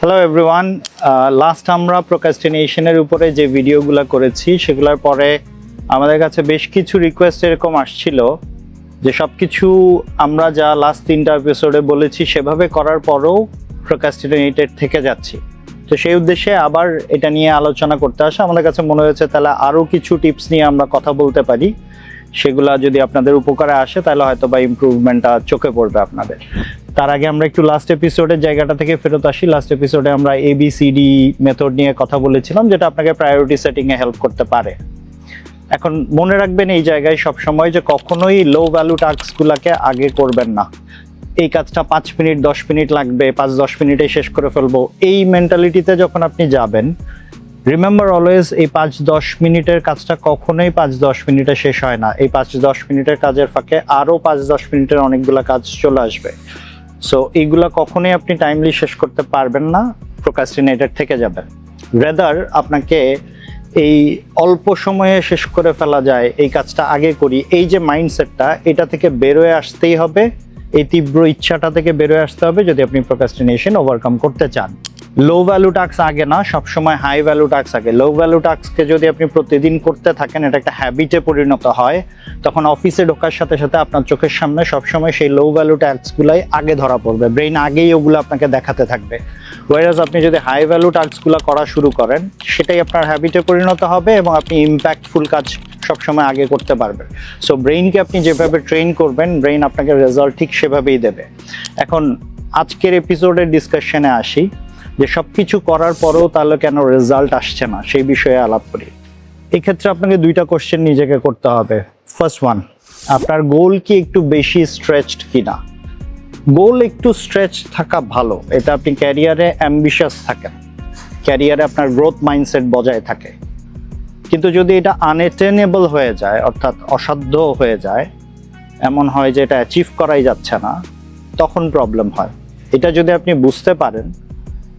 Hello everyone, last আমরা প্রোক্রাস্টিনেশনের উপরে যে ভিডিওগুলো করেছি সেগুলোর পরে আমাদের কাছে বেশ কিছু রিকোয়েস্ট এরকম আসছিল যে সব কিছু আমরা যা লাস্ট 3টা এপিসোডে বলেছি সেভাবে করার পরেও প্রোক্রাস্টিনেটেড থেকে যাচ্ছি। তো সেই উদ্দেশ্যে আবার এটা নিয়ে আলোচনা করতে আসা আমাদের কাছে মনে হয়েছে তাহলে আরও কিছু টিপস নিয়ে আমরা কথা বলতে পারি, সেগুলা যদি আপনাদের উপকারে আসে তাহলে হয়তো বা ইমপ্রুভমেন্টটা চোখে পড়বে আপনাদের। তার আগে আমরা একটু লাস্ট এপিসোডের জায়গাটা থেকে ফেরত আসি। লাস্ট এপিসোডে আমরা ABCD মেথড নিয়ে কথা বলেছিলাম, যেটা আপনাকে প্রায়োরিটি সেটিংয়ে হেল্প করতে পারে। এখন মনে রাখবেন এই জায়গায় সবসময় যে কখনোই লো ভ্যালু টাস্কগুলোকে আগে করবেন না। এই কাজটা 5 মিনিট 10 মিনিট লাগবে, 5-10 মিনিটে শেষ করে ফেলবো, এই মেন্টালিটিতে যখন আপনি যাবেন, রিমেম্বার অলওয়েজ এই 5-10 মিনিটের কাজটা কখনোই 5-10 মিনিটে শেষ হয় না। এই 5-10 মিনিটের কাজের ফাঁকে আরও 5-10 মিনিটের অনেকগুলো কাজ চলে আসবে। সো এইগুলা কখনোই আপনি টাইমলি শেষ করতে পারবেন না, প্রোক্রাস্টিনেটেড থেকে যাবেন। রেদার আপনাকে এই অল্প সময়ে শেষ করে ফেলা যায়, এই কাজটা আগে করি, এই যে মাইন্ডসেটটা, এটা থেকে বেরোয় আসতেই হবে, এই তীব্র ইচ্ছাটা থেকে বেরোয় আসতে হবে যদি আপনি প্রোক্রাস্টিনেশন ওভারকাম করতে চান। লো ভ্যালু টাস্ক আগে না, সবসময় হাই ভ্যালু টাস্ক আগে। লো ভ্যালু টাস্ককে যদি আপনি প্রতিদিন করতে থাকেন, এটা একটা হ্যাবিটে পরিণত হয়, তখন অফিসে ঢোকার সাথে সাথে আপনার চোখের সামনে সবসময় সেই লো ভ্যালু টাস্কগুলাই আগে ধরা পড়বে, ব্রেইন আগেই ওগুলো আপনাকে দেখাতে থাকবে। ওয়ারাজ আপনি যদি হাই ভ্যালু টাস্কগুলো করা শুরু করেন, সেটাই আপনার হ্যাবিটে পরিণত হবে এবং আপনি ইম্প্যাক্টফুল কাজ সবসময় আগে করতে পারবেন। সো ব্রেইনকে আপনি যেভাবে ট্রেন করবেন, ব্রেইন আপনাকে রেজাল্ট ঠিক সেভাবেই দেবে। এখন আজকের এপিসোডের ডিসকাশনে আসি যে সব কিছু করার পরেও তাহলে কেন রেজাল্ট আসছে না, সেই বিষয়ে আলাপ করি। এক্ষেত্রে আপনাকে 2টা কোশ্চেন নিজেকে করতে হবে। ফার্স্ট ওয়ান, আপনার গোল কি একটু বেশি স্ট্রেচড কিনা? গোল একটু স্ট্রেচ থাকা ভালো, এটা আপনি ক্যারিয়ারে অ্যাম্বিশাস থাকেন, ক্যারিয়ারে আপনার গ্রোথ মাইন্ডসেট বজায় থাকে। কিন্তু যদি এটা আনএটেনেবল হয়ে যায়, অর্থাৎ অসাধ্য হয়ে যায়, এমন হয় যে এটা অ্যাচিভ করাই যাচ্ছে না, তখন প্রবলেম হয়। এটা যদি আপনি বুঝতে পারেন,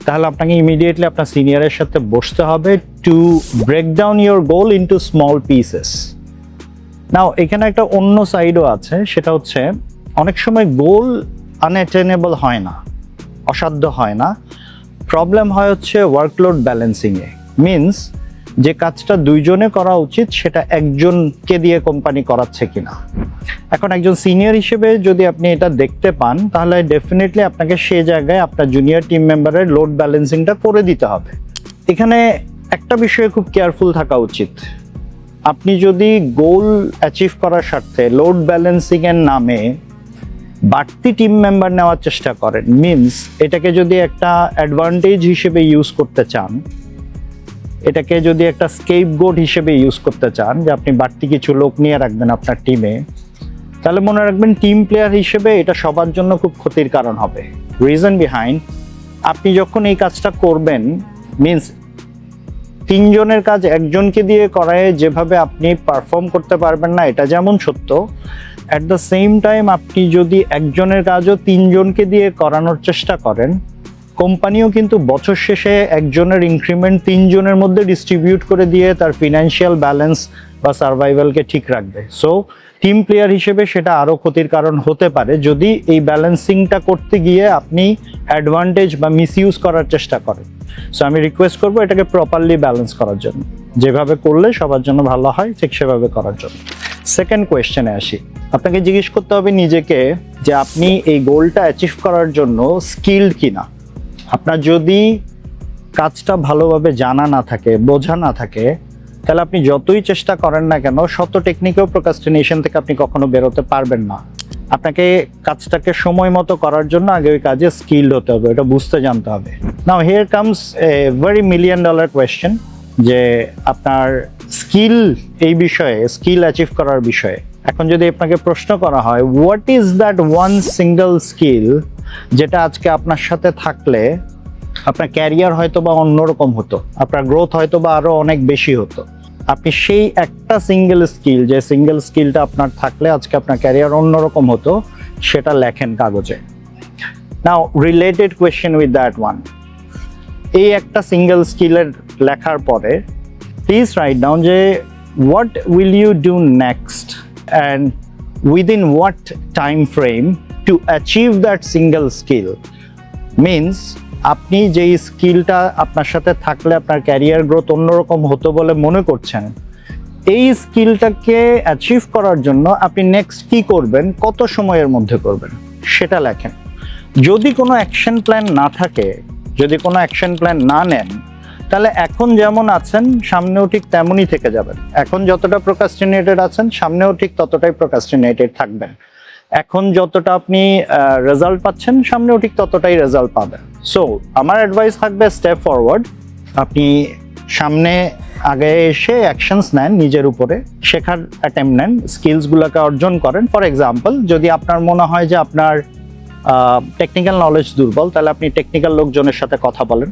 তাহলে আপনাকে ইমিডিয়েটলি আপনার সিনিয়রের সাথে বসতে হবে to break down your goal into small pieces. Now এখানে একটা অন্য সাইডও আছে, সেটা হচ্ছে অনেক সময় গোল আনঅ্যাটেনেবল হয় না, অসাধ্য হয় না, প্রবলেম হয় হচ্ছে ওয়ার্কলোড ব্যালেন্সিংয়ে। মিনস যে কাজটা 2 জনে করা উচিত সেটা একজনকে দিয়ে কোম্পানি করাচ্ছে কিনা। এখন একজন সিনিয়র হিসেবে যদি আপনি এটা দেখতে পান, তাহলে ডেফিনেটলি আপনাকে সে জায়গায় আপনার জুনিয়র টিম মেম্বারের লোড ব্যালেন্সিংটা করে দিতে হবে। এখানে একটা বিষয়ে খুব কেয়ারফুল থাকা উচিত। আপনি যদি গোল অ্যাচিভ করার স্বার্থে লোড ব্যালেন্সিংয়ের নামে বাড়তি টিম মেম্বার নেওয়ার চেষ্টা করেন, মিনস এটাকে যদি একটা অ্যাডভান্টেজ হিসেবে ইউজ করতে চান, এটাকে যদি একটা স্কেপগোট হিসেবে ইউজ করতে চান যে আপনি বাড়তি কিছু লোক নিয়ে রাখবেন আপনার টিমে, তাহলে মনে রাখবেন টিম প্লেয়ার হিসেবে এটা সবার জন্য খুব ক্ষতির কারণ হবে। রিজন বিহাইন্ড, আপনি যখন এই কাজটা করবেন, মিনস 3 জনের কাজ একজনকে দিয়ে করায় যেভাবে আপনি পারফর্ম করতে পারবেন না, এটা যেমন সত্য, অ্যাট দ্য সেম টাইম আপনি যদি একজনের কাজও 3 জনকে দিয়ে করানোর চেষ্টা করেন, কোম্পানিও কিন্তু বছর শেষে একজনের ইনক্রিমেন্ট 3 জনের মধ্যে ডিস্ট্রিবিউট করে দিয়ে তার ফিনান্সিয়াল ব্যালেন্স বা সার্ভাইভালকে ঠিক রাখবে। সো টিম প্লেয়ার হিসেবে সেটা আরও ক্ষতির কারণ হতে পারে যদি এই ব্যালেন্সিংটা করতে গিয়ে আপনি অ্যাডভান্টেজ বা মিসইউজ করার চেষ্টা করেন। সো আমি রিকোয়েস্ট করবো এটাকে প্রপারলি ব্যালেন্স করার জন্য, যেভাবে করলে সবার জন্য ভালো হয় ঠিক সেভাবে করার জন্য। সেকেন্ড কোয়েশ্চেনে আসি। আপনাকে জিজ্ঞেস করতে হবে নিজেকে যে আপনি এই গোলটা অ্যাচিভ করার জন্য স্কিলড কিনা। আপনার যদি কাজটা ভালোভাবে জানা না থাকে, বোঝা না থাকে, তাহলে আপনি যতই চেষ্টা করেন না কেন, শত টেকনিকেও প্রোক্রাস্টিনেশন থেকে আপনি কখনো বেরোতে পারবেন না। আপনাকে কাজটাকে সময় মতো করার জন্য আগে ওই কাজে স্কিলড হতে হবে, এটা বুঝতে জানতে হবে। Now here comes a very $1 million question, যে আপনার স্কিল, এই বিষয়ে স্কিল অ্যাচিভ করার বিষয়ে এখন যদি আপনাকে প্রশ্ন করা হয়, what is that one single skill যেটা আজকে আপনার সাথে থাকলে আপনার ক্যারিয়ার হয়তো বা অন্যরকম হতো, আপনার গ্রোথ হয়তো বা আরো অনেক বেশি হতো, আপনি সেই একটা সিঙ্গেল স্কিল, যে সিঙ্গেল স্কিলটা আপনার থাকলে আজকে আপনার ক্যারিয়ার অন্যরকম হতো, সেটা লেখেন কাগজে। Now related question with that one, এই একটা সিঙ্গেল স্কিলের লেখার পরে প্লিজ রাইট ডাউন যে what will you do next and within what time frame to achieve that single skill। Means আপনি যেই স্কিলটা আপনার সাথে থাকলে আপনার ক্যারিয়ার গ্রোথ অন্যরকম হতো বলে মনে করছেন, এই স্কিলটাকে অ্যাচিভ করার জন্য আপনি নেক্সট কি করবেন, কত সময়ের মধ্যে করবেন, সেটা লেখেন। যদি কোনো অ্যাকশন প্ল্যান না থাকে, যদি কোনো অ্যাকশন প্ল্যান না নেন, তাহলে এখন যেমন আছেন সামনেও ঠিক তেমনই থেকে যাবেন। এখন যতটা প্রোক্রাস্টিনেটেড আছেন সামনেও ঠিক ততটাই প্রোক্রাস্টিনেটেড থাকবেন। এখন যতটা আপনি রেজাল্ট পাচ্ছেন সামনেও ঠিক ততটাই রেজাল্ট পাবেন। সো আমার অ্যাডভাইস থাকবে স্টেপ ফরওয়ার্ড। আপনি সামনে আগে এসে অ্যাকশনস নেন, নিজের উপরে শেখার অ্যাটেম্প নেন, স্কিলসগুলোকে অর্জন করেন। ফর এক্সাম্পল, যদি আপনার মনে হয় যে আপনার টেকনিক্যাল নলেজ দুর্বল, তাহলে আপনি টেকনিক্যাল লোকজনের সাথে কথা বলেন।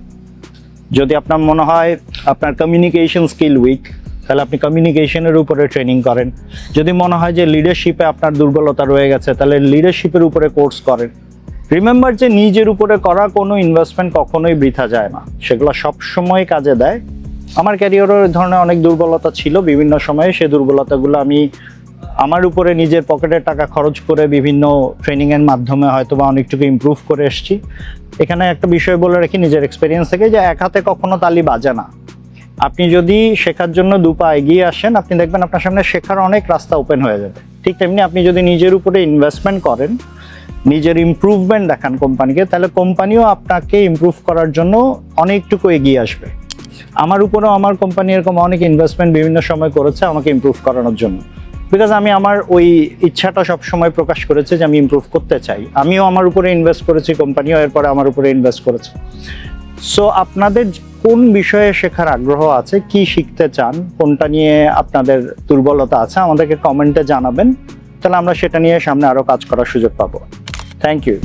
যদি আপনার মনে হয় আপনার কমিউনিকেশন স্কিল উইক, তাহলে আপনি কমিউনিকেশনের উপরে ট্রেনিং করেন। যদি মনে হয় যে লিডারশিপে আপনার দুর্বলতা রয়ে গেছে, তাহলে লিডারশিপের উপরে কোর্স করেন। রিমেম্বার যে নিজের উপরে করা কোনো ইনভেস্টমেন্ট কখনোই বৃথা যায় না, সেগুলো সবসময় কাজে দেয়। আমার ক্যারিয়ারের ধরনের অনেক দুর্বলতা ছিল, বিভিন্ন সময়ে সেই দুর্বলতাগুলো আমি আমার উপরে নিজের পকেটের টাকা খরচ করে বিভিন্ন ট্রেনিংয়ের মাধ্যমে হয়তো বা অনেকটুকু ইমপ্রুভ করে এসেছি। এখানে একটা বিষয় বলে রাখি নিজের এক্সপিরিয়েন্স থেকে, যে এক হাতে কখনো তালি বাজে না। আপনি যদি শেখার জন্য দুপা এগিয়ে আসেন, আপনি দেখবেন আপনার সামনে শেখার অনেক রাস্তা ওপেন হয়ে যাবে। ঠিক তেমনি আপনি যদি নিজের উপরে ইনভেস্টমেন্ট করেন, নিজের ইমপ্রুভমেন্ট দেখান কোম্পানিকে, তাহলে কোম্পানিও আপনাকে ইমপ্রুভ করার জন্য অনেকটুকু এগিয়ে আসবে। আমার উপরেও আমার কোম্পানি এরকম অনেক ইনভেস্টমেন্ট বিভিন্ন সময় করেছে আমাকে ইমপ্রুভ করানোর জন্য, বিকজ আমি আমার ওই ইচ্ছাটা সব সময় প্রকাশ করেছে যে আমি ইমপ্রুভ করতে চাই। আমিও আমার উপরে ইনভেস্ট করেছি, কোম্পানিও এরপরে আমার উপরে ইনভেস্ট করেছে। সো আপনাদের কোন বিষয়ে শেখার আগ্রহ আছে, কি শিখতে চান, কোনটা নিয়ে আপনাদের দুর্বলতা আছে, আমাদেরকে কমেন্টে জানাবেন, তাহলে আমরা সেটা নিয়ে সামনে আরও কাজ করার সুযোগ পাবো। Thank you.